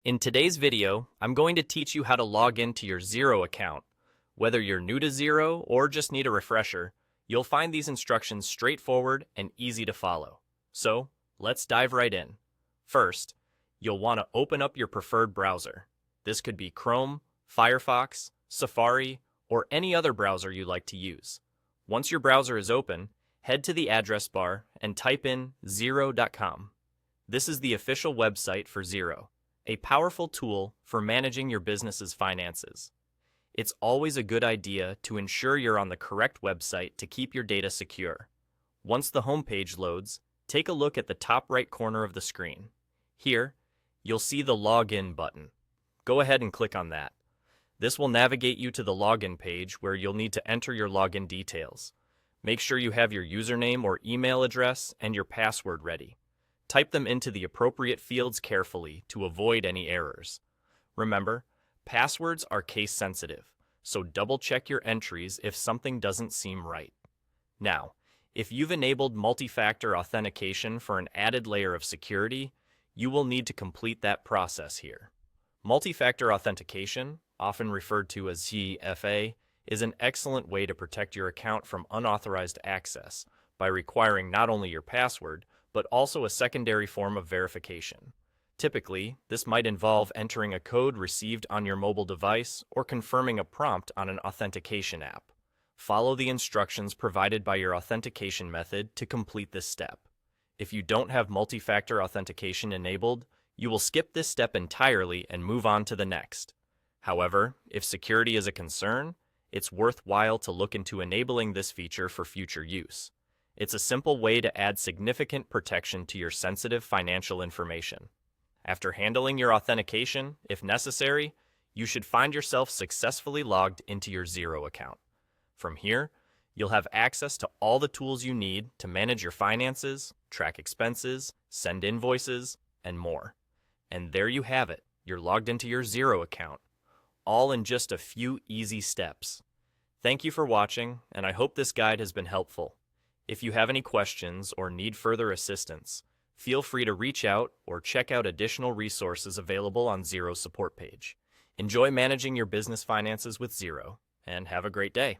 In today's video, I'm going to teach you how to log into your Xero account. Whether you're new to Xero or just need a refresher, you'll find these instructions straightforward and easy to follow. So, let's dive right in. First, you'll want to open up your preferred browser. This could be Chrome, Firefox, Safari, or any other browser you like to use. Once your browser is open, head to the address bar and type in xero.com. This is the official website for Xero, a powerful tool for managing your business's finances. It's always a good idea to ensure you're on the correct website to keep your data secure. Once the homepage loads, take a look at the top right corner of the screen. Here, you'll see the Login button. Go ahead and click on that. This will navigate you to the login page where you'll need to enter your login details. Make sure you have your username or email address and your password ready. Type them into the appropriate fields carefully to avoid any errors. Remember, passwords are case sensitive, so double check your entries if something doesn't seem right. Now, if you've enabled multi-factor authentication for an added layer of security, you will need to complete that process here. Multi-factor authentication, often referred to as ZFA, is an excellent way to protect your account from unauthorized access by requiring not only your password, but also a secondary form of verification. Typically, this might involve entering a code received on your mobile device or confirming a prompt on an authentication app. Follow the instructions provided by your authentication method to complete this step. If you don't have multi-factor authentication enabled, you will skip this step entirely and move on to the next. However, if security is a concern, it's worthwhile to look into enabling this feature for future use. It's a simple way to add significant protection to your sensitive financial information. After handling your authentication, if necessary, you should find yourself successfully logged into your Xero account. From here, you'll have access to all the tools you need to manage your finances, track expenses, send invoices, and more. And there you have it, you're logged into your Xero account, all in just a few easy steps. Thank you for watching, and I hope this guide has been helpful. If you have any questions or need further assistance, feel free to reach out or check out additional resources available on Xero's support page. Enjoy managing your business finances with Xero, and have a great day.